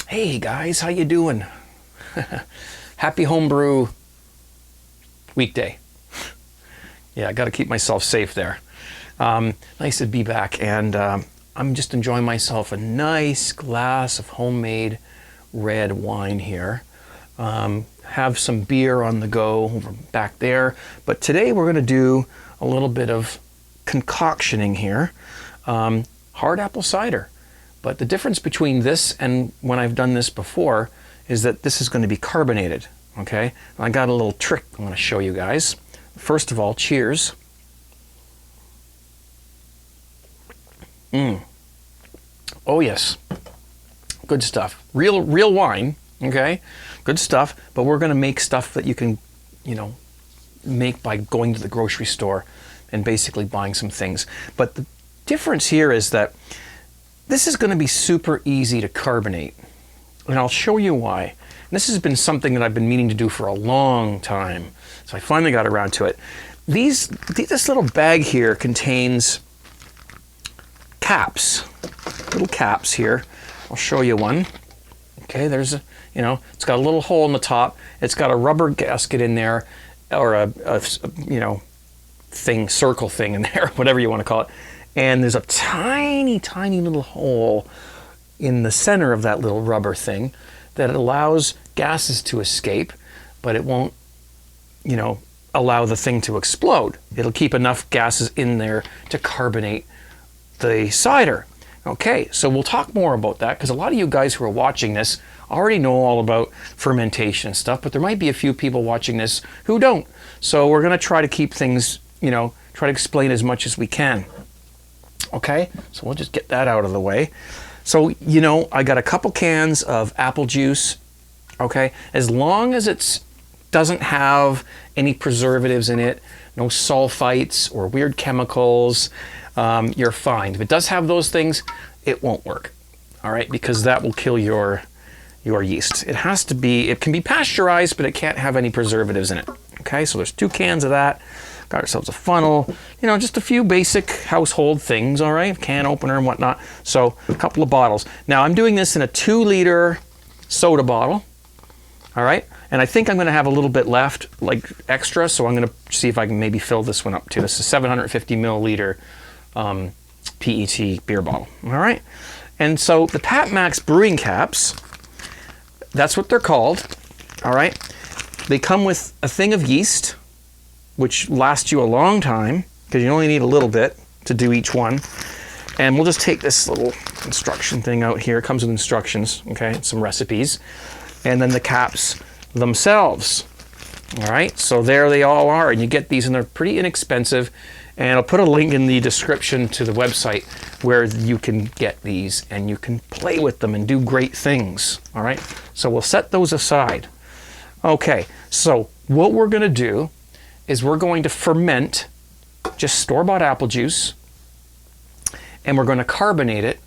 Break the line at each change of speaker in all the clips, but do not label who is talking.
Hey guys, how you doing? Happy homebrew weekday. Yeah, I got to keep myself safe there. Nice to be back, and I'm just enjoying myself a nice glass of homemade red wine here. Have some beer on the go over back there, but today we're going to do a little bit of concoctioning here. Hard apple cider. But the difference between this and when I've done this before is that this is going to be carbonated, okay? And I got a little trick I'm going to show you guys. First of all, cheers. Oh yes, good stuff. Real wine, okay? Good stuff, but we're going to make stuff that you can, make by going to the grocery store and basically buying some things. But the difference here is that this is going to be super easy to carbonate, and I'll show you why. And this has been something that I've been meaning to do for a long time, so I finally got around to it. This little bag here contains caps, little caps here. I'll show you one. Okay, there's a, it's got a little hole in the top. It's got a rubber gasket in there, or a circle thing in there, whatever you want to call it. And there's a tiny, tiny little hole in the center of that little rubber thing that allows gases to escape, but it won't, allow the thing to explode. It'll keep enough gases in there to carbonate the cider. Okay, so we'll talk more about that, because a lot of you guys who are watching this already know all about fermentation and stuff, but there might be a few people watching this who don't. So we're going to try to keep things, try to explain as much as we can. Okay, so we'll just get that out of the way. So, I got a couple cans of apple juice, okay? As long as it doesn't have any preservatives in it, no sulfites or weird chemicals, you're fine. If it does have those things, it won't work, all right? Because that will kill your yeast. It can be pasteurized, but it can't have any preservatives in it, okay? So there's 2 cans of that. Got ourselves a funnel, just a few basic household things, all right? Can opener and whatnot. So a couple of bottles. Now I'm doing this in a 2-liter soda bottle, all right? And I think I'm gonna have a little bit left, like extra, so I'm gonna see if I can maybe fill this one up too. This is a 750 milliliter PET beer bottle, all right? And so the Pat Max brewing caps, that's what they're called, all right? They come with a thing of yeast, which lasts you a long time, because you only need a little bit to do each one. And we'll just take this little instruction thing out here. It comes with instructions, okay, some recipes. And then the caps themselves, all right? So there they all are, and you get these, and they're pretty inexpensive. And I'll put a link in the description to the website where you can get these, and you can play with them and do great things, all right? So we'll set those aside. Okay, so what we're gonna do is we're going to ferment just store-bought apple juice, and we're going to carbonate it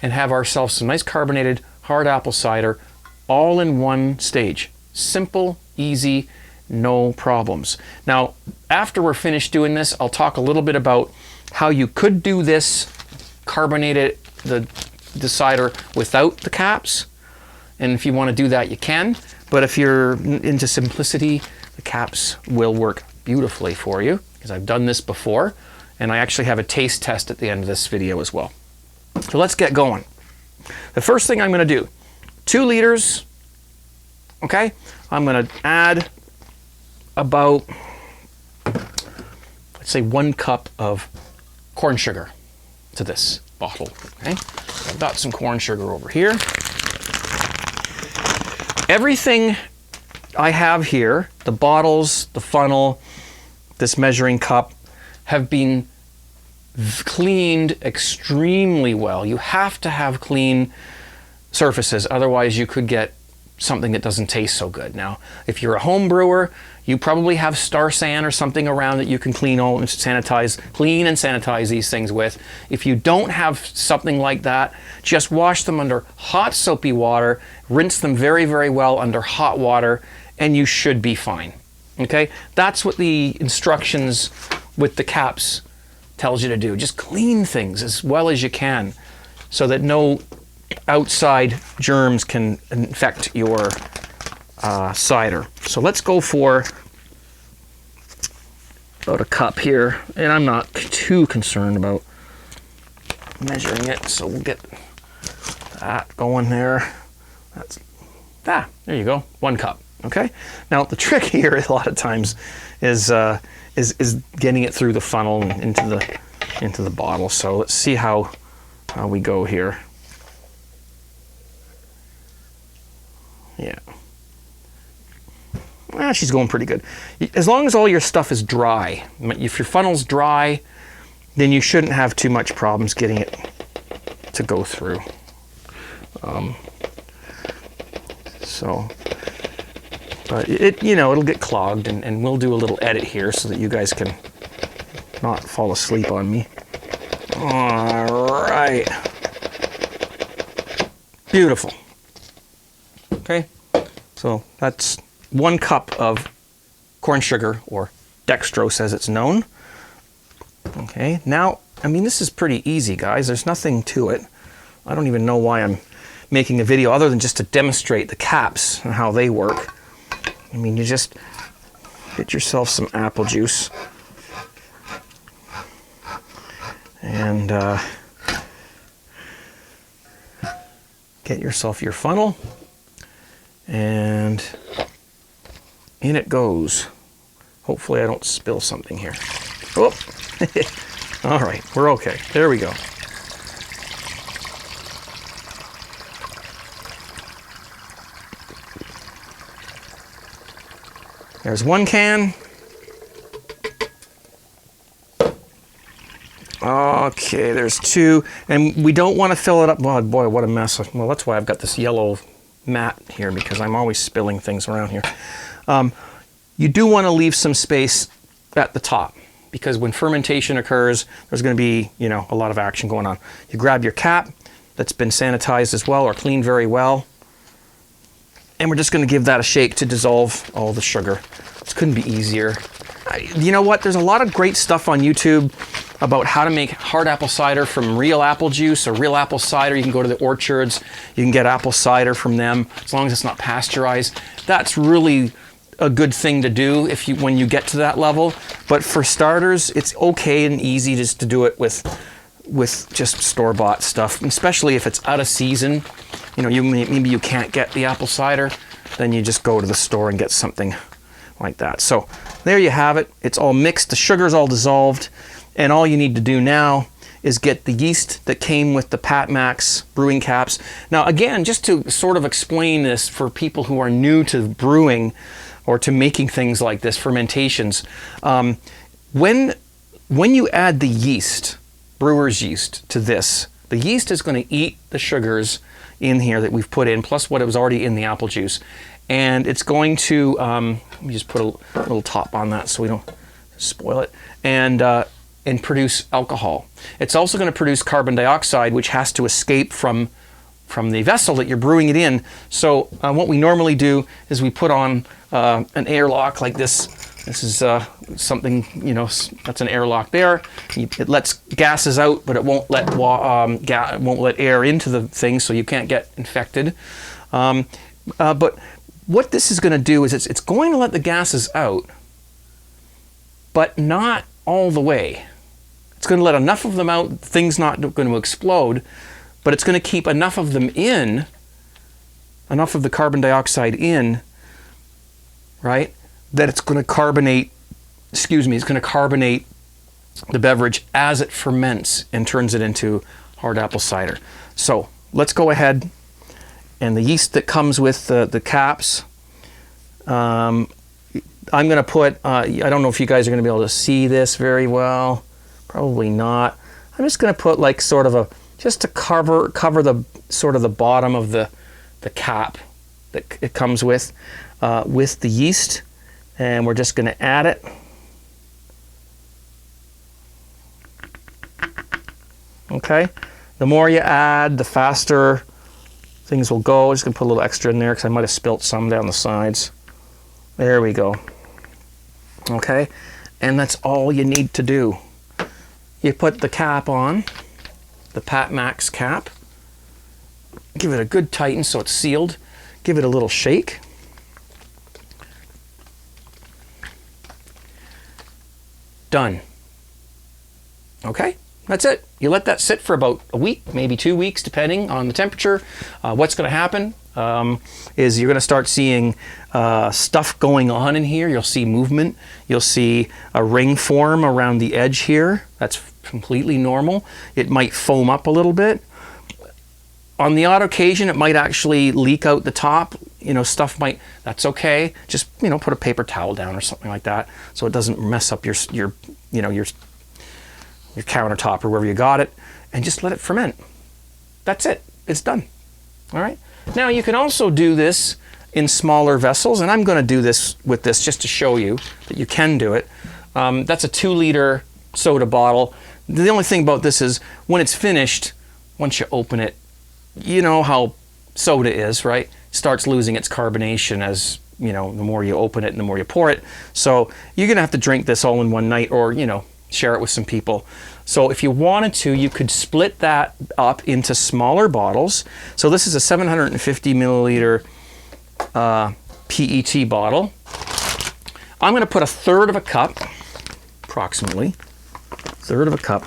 and have ourselves some nice carbonated hard apple cider all in one stage. Simple, easy, no problems. Now, after we're finished doing this, I'll talk a little bit about how you could do this, carbonate the cider without the caps. And if you want to do that, you can. But if you're into simplicity, the caps will work beautifully for you, because I've done this before, and I actually have a taste test at the end of this video as well. So let's get going. The first thing I'm going to do, 2 liters, okay? I'm going to add about, let's say 1 cup of corn sugar to this bottle, okay? I've got some corn sugar over here. Everything I have here, the bottles, the funnel, this measuring cup, have been cleaned extremely well. You have to have clean surfaces, otherwise you could get something that doesn't taste so good. Now, if you're a home brewer, you probably have Star San or something around that you can clean and sanitize these things with. If you don't have something like that, just wash them under hot soapy water, rinse them very, very well under hot water, and you should be fine. Okay, that's what the instructions with the caps tells you to do. Just clean things as well as you can, so that no outside germs can infect your cider. So let's go for about a cup here, and I'm not too concerned about measuring it, so we'll get that going there. There you go, 1 cup. Okay. Now the trick here a lot of times is getting it through the funnel and into the bottle. So let's see how we go here. Yeah. She's going pretty good. As long as all your stuff is dry. If your funnel's dry, then you shouldn't have too much problems getting it to go through. But it'll get clogged, and we'll do a little edit here so that you guys can not fall asleep on me. All right. Beautiful. Okay. So that's 1 cup of corn sugar, or dextrose as it's known. Okay, now, I mean, this is pretty easy, guys. There's nothing to it. I don't even know why I'm making a video other than just to demonstrate the caps and how they work. I mean, you just get yourself some apple juice and get yourself your funnel, and in it goes. Hopefully I don't spill something here. Oh, all right, we're okay. There we go. There's 1 can. Okay, there's 2, and we don't want to fill it up. Oh boy, what a mess. Well, that's why I've got this yellow mat here, because I'm always spilling things around here. You do want to leave some space at the top, because when fermentation occurs, there's going to be, a lot of action going on. You grab your cap that's been sanitized as well, or cleaned very well, and we're just going to give that a shake to dissolve all the sugar. This couldn't be easier. You know what? There's a lot of great stuff on YouTube about how to make hard apple cider from real apple juice or real apple cider. You can go to the orchards. You can get apple cider from them, as long as it's not pasteurized. That's really a good thing to do when you get to that level. But for starters, it's okay and easy just to do it with just store-bought stuff, especially if it's out of season. Maybe you can't get the apple cider, then you just go to the store and get something like that. So there you have it. It's all mixed. The sugar's all dissolved. And all you need to do now is get the yeast that came with the Pat Max brewing caps. Now, again, just to sort of explain this for people who are new to brewing or to making things like this, fermentations, when you add the yeast, brewer's yeast, to this, the yeast is going to eat the sugars in here that we've put in, plus what was already in the apple juice. And it's going to, let me just put a little top on that so we don't spoil it, and produce alcohol. It's also going to produce carbon dioxide, which has to escape from the vessel that you're brewing it in. So what we normally do is we put on an airlock like this. This is something, that's an airlock there. It lets gases out, but it won't let air into the thing, so you can't get infected. But what this is going to do is it's going to let the gases out, but not all the way. It's going to let enough of them out, things not going to explode, but it's going to keep enough of them in, enough of the carbon dioxide in, right, that it's going to carbonate, it's going to carbonate the beverage as it ferments and turns it into hard apple cider. So let's go ahead, and the yeast that comes with the caps, I'm going to put, I don't know if you guys are going to be able to see this very well. Probably not. I'm just going to put like sort of just to cover the sort of the bottom of the cap that it comes with the yeast, and we're just going to add it. Okay. The more you add, the faster things will go. I'm just going to put a little extra in there because I might have spilt some down the sides. There we go. Okay. And that's all you need to do. You put the cap on, the Pat Max cap. Give it a good tighten so it's sealed. Give it a little shake. Done. Okay, that's it. You let that sit for about a week, maybe 2 weeks, depending on the temperature. What's going to happen is you're going to start seeing stuff going on in here. You'll see movement. You'll see a ring form around the edge here. That's completely normal. It might foam up a little bit. On the odd occasion, it might actually leak out the top. You know, stuff might, that's okay. Just, you know, put a paper towel down or something like that so it doesn't mess up your countertop or wherever you got it, and just let it ferment. That's it. It's done. All right. Now you can also do this in smaller vessels, and I'm going to do this with this just to show you that you can do it. That's a 2-liter soda bottle. The only thing about this is when it's finished, once you open it, you know how soda is, right? It starts losing its carbonation as, you know, the more you open it and the more you pour it. So you're going to have to drink this all in one night, or, you know, share it with some people. So if you wanted to, you could split that up into smaller bottles. So this is a 750 milliliter PET bottle. I'm going to put 1/3 of a cup, approximately 1/3 of a cup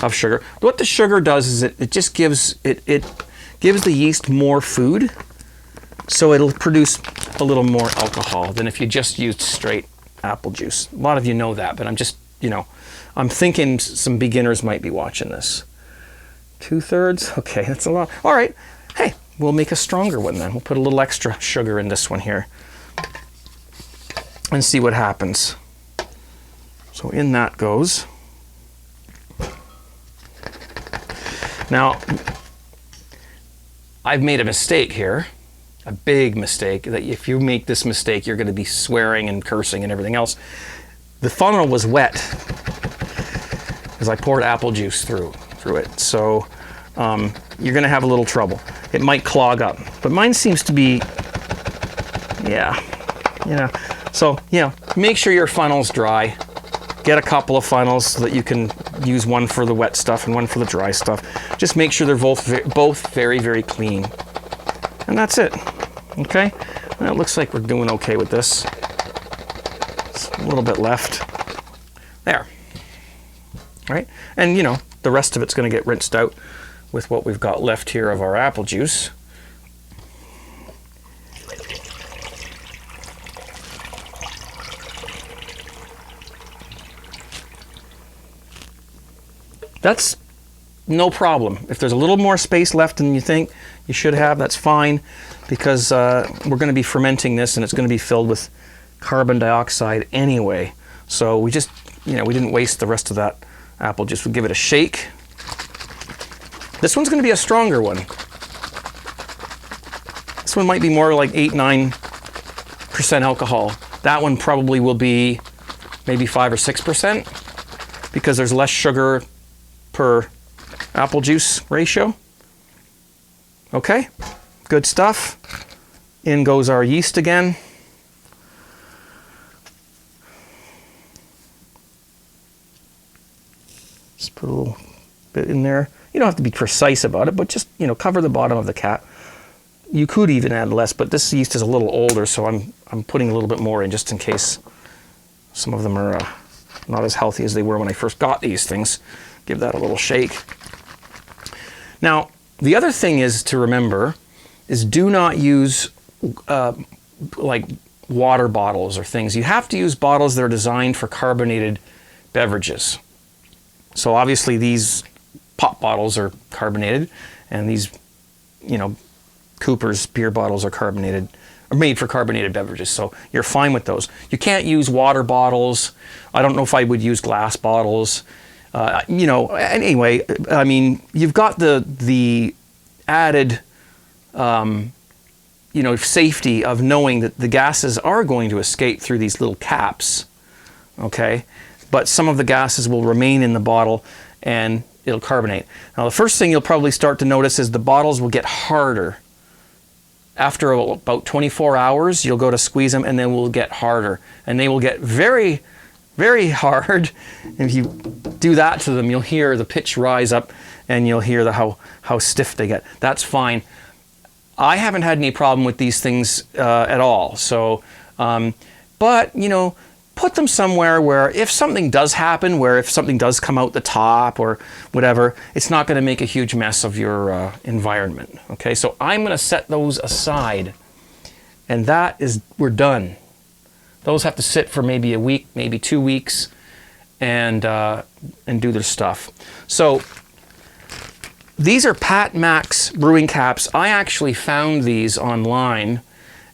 of sugar. What the sugar does is it just gives it gives the yeast more food, so it'll produce a little more alcohol than if you just used straight apple juice. A lot of you know that, but I'm just, you know, I'm thinking some beginners might be watching this. 2/3, okay, that's a lot. All right, hey, we'll make a stronger one then. We'll put a little extra sugar in this one here and see what happens. So in that goes. Now, I've made a mistake here, a big mistake, that if you make this mistake, you're going to be swearing and cursing and everything else. The funnel was wet as I poured apple juice through it. So you're going to have a little trouble. It might clog up, but mine seems to be, yeah, you know. So, you know, make sure your funnel's dry. Get a couple of funnels so that you can use one for the wet stuff and one for the dry stuff. Just make sure they're both very, very clean. And that's it. Okay? Well, it looks like we're doing okay with this. It's a little bit left. There. Right? And, you know, the rest of it's going to get rinsed out with what we've got left here of our apple juice. That's no problem. If there's a little more space left than you think you should have, that's fine, because we're going to be fermenting this and it's going to be filled with carbon dioxide anyway. So we just, you know, we didn't waste the rest of that apple juice. We'll give it a shake. This one's going to be a stronger one. This one might be more like 8-9% alcohol. That one probably will be maybe 5 or 6% because there's less sugar per apple juice ratio. Okay, good stuff. In goes our yeast again. Just put a little bit in there. You don't have to be precise about it, but just, you know, cover the bottom of the cap. You could even add less, but this yeast is a little older, so I'm putting a little bit more in just in case some of them are not as healthy as they were when I first got these things. Give that a little shake. Now, the other thing is to remember is do not use like water bottles or things. You have to use bottles that are designed for carbonated beverages. So obviously these pop bottles are carbonated, and these, you know, Cooper's beer bottles are carbonated, are made for carbonated beverages. So you're fine with those. You can't use water bottles. I don't know if I would use glass bottles. You know, anyway, I mean, you've got the added, you know, safety of knowing that the gases are going to escape through these little caps, okay? But some of the gases will remain in the bottle and it'll carbonate. Now, the first thing you'll probably start to notice is the bottles will get harder. After about 24 hours, you'll go to squeeze them and they will get harder. And they will get very, very hard. And if you do that to them, you'll hear the pitch rise up, and you'll hear how stiff they get. That's fine. I haven't had any problem with these things at all. So, but you know, put them somewhere where if something does happen, where if something does come out the top or whatever, it's not going to make a huge mess of your environment. Okay, so I'm going to set those aside, and we're done. Those have to sit for maybe a week, maybe 2 weeks, and do their stuff. So these are Pat Max brewing caps. I actually found these online,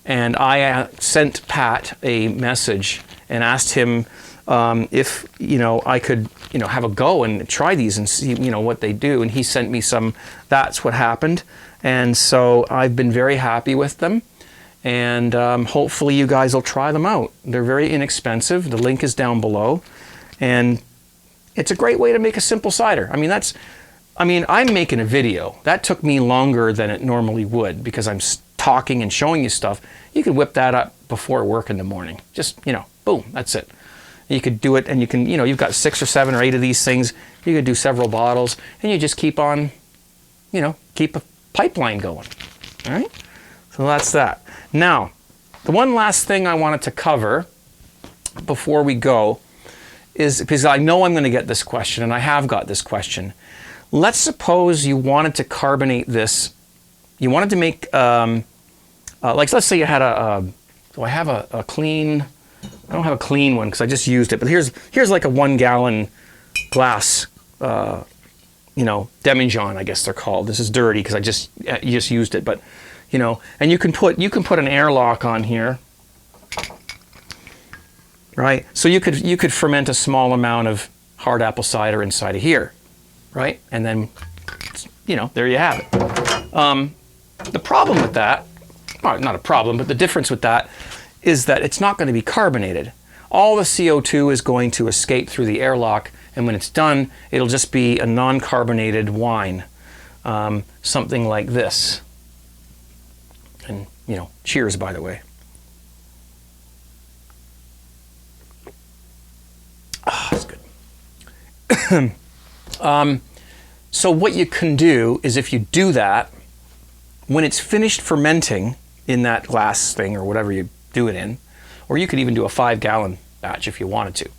and I sent Pat a message and asked him if, you know, I could, you know, have a go and try these and see, you know, what they do. And he sent me some. That's what happened. And so I've been very happy with them. And hopefully you guys will try them out. They're very inexpensive. The link is down below. And it's a great way to make a simple cider. I mean, I'm making a video. That took me longer than it normally would because I'm talking and showing you stuff. You could whip that up before work in the morning. Just, you know, boom, that's it. You could do it, and you can, you know, you've got 6 or 7 or 8 of these things. You could do several bottles, and you just keep on, you know, keep a pipeline going. All right? So that's that. Now, the one last thing I wanted to cover before we go is, because I know I'm going to get this question, and I have got this question. Let's suppose you wanted to carbonate this. You wanted to make, like, let's say you had do I have a clean, I don't have a clean one because I just used it, but here's like a 1 gallon glass, you know, demijohn, I guess they're called. This is dirty because you just used it, but, you know, and you can put an airlock on here, right? So you could ferment a small amount of hard apple cider inside of here. Right? And then, you know, there you have it. The problem with that, well, not a problem, but the difference with that is that it's not going to be carbonated. All the CO2 is going to escape through the airlock, and when it's done, it'll just be a non-carbonated wine, something like this. And, you know, cheers, by the way. Ah, that's good. So what you can do is, if you do that, when it's finished fermenting in that glass thing or whatever you do it in, or you could even do a 5 gallon batch if you wanted to,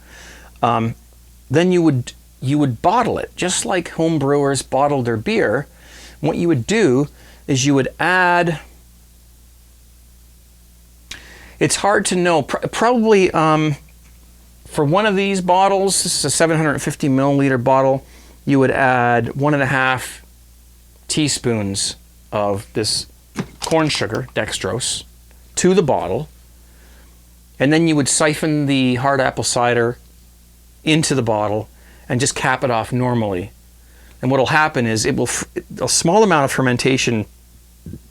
then you would bottle it just like home brewers bottle their beer. What you would do is you would add, it's hard to know, probably for one of these bottles, this is a 750 milliliter bottle, you would add 1.5 teaspoons of this corn sugar, dextrose, to the bottle, and then you would siphon the hard apple cider into the bottle and just cap it off normally. And what will happen is a small amount of fermentation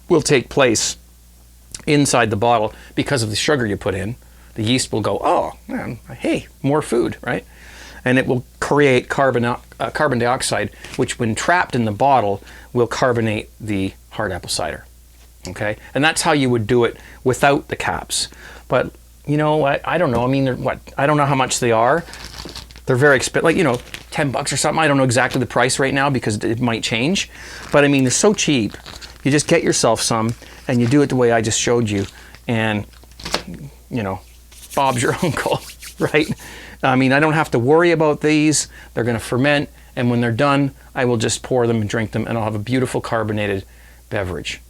will take place inside the bottle because of the sugar you put in. The yeast will go, oh, man, hey, more food, right? And it will create carbon dioxide, which when trapped in the bottle will carbonate the hard apple cider. Okay, and that's how you would do it without the caps. But you know, I don't know. I mean, I don't know how much they are. They're very expensive, like, you know, $10 or something. I don't know exactly the price right now because it might change. But I mean, they're so cheap. You just get yourself some and you do it the way I just showed you, and you know, Bob's your uncle, right? I mean, I don't have to worry about these. They're going to ferment, and when they're done, I will just pour them and drink them, and I'll have a beautiful carbonated beverage.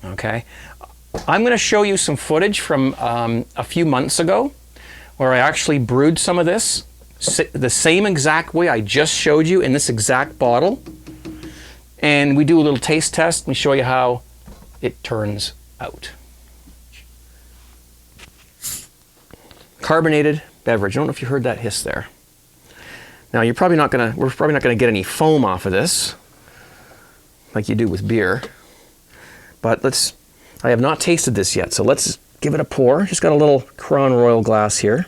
Okay? I'm going to show you some footage from a few months ago where I actually brewed some of this the same exact way I just showed you in this exact bottle, and we do a little taste test and show you how it turns out. Carbonated beverage. I don't know if you heard that hiss there. Now we're probably not gonna get any foam off of this like you do with beer. But I have not tasted this yet, so let's give it a pour. Just got a little Crown Royal glass here.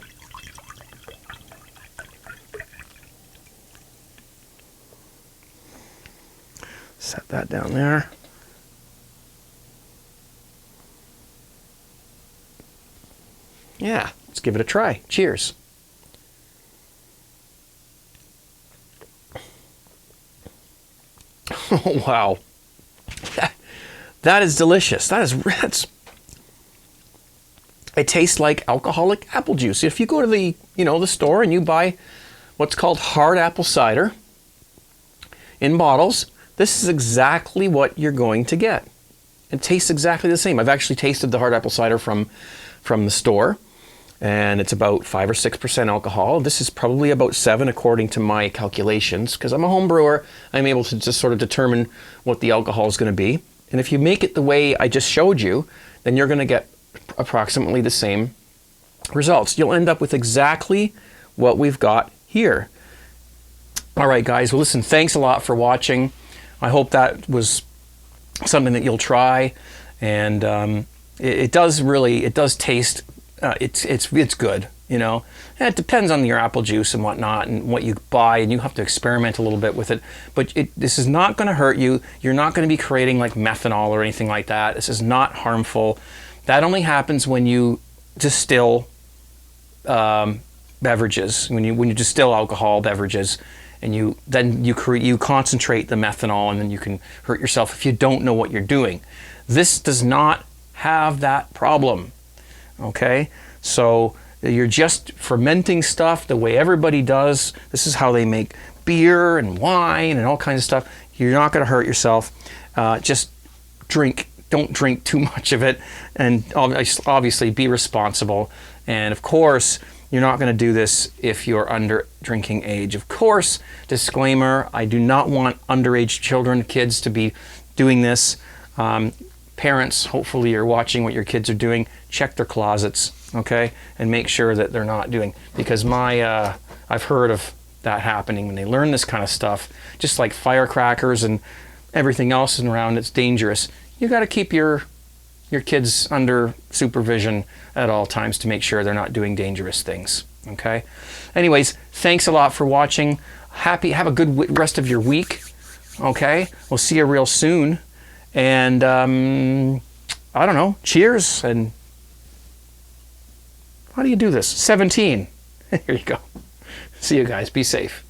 Set that down there. Yeah, let's give it a try. Cheers. Oh, wow. That is delicious. It tastes like alcoholic apple juice. If you go to the, the store and you buy what's called hard apple cider in bottles, this is exactly what you're going to get. It tastes exactly the same. I've actually tasted the hard apple cider from the store, and it's about 5 or 6% alcohol. This is probably about 7 according to my calculations, because I'm a home brewer. I'm able to just sort of determine what the alcohol is going to be. And if you make it the way I just showed you, then you're going to get approximately the same results. You'll end up with exactly what we've got here. All right, guys. Well, listen, thanks a lot for watching. I hope that was something that you'll try, and it does taste. It's good. And it depends on your apple juice and whatnot and what you buy, and you have to experiment a little bit with it. But this is not going to hurt you. You're not going to be creating like methanol or anything like that. This is not harmful. That only happens when you distill beverages. When you distill alcohol beverages, and you concentrate the methanol, and then you can hurt yourself if you don't know what you're doing. This does not have that problem. Okay, so you're just fermenting stuff the way everybody does. This is how they make beer and wine and all kinds of stuff. You're not going to hurt yourself. Just drink. Don't drink too much of it, and obviously be responsible. And of course, you're not going to do this if you're under drinking age. Of course, disclaimer, I do not want underage children, kids, to be doing this. Parents, hopefully you're watching what your kids are doing. Check their closets, okay? And make sure that they're not doing, because I've heard of that happening when they learn this kind of stuff, just like firecrackers and everything else around. It's dangerous. You got to keep your kids under supervision at all times to make sure they're not doing dangerous things, okay? Anyways, thanks a lot for watching. Have a good rest of your week, okay? We'll see you real soon. And I don't know, cheers. And how do you do this? 17. Here you go. See you guys. Be safe.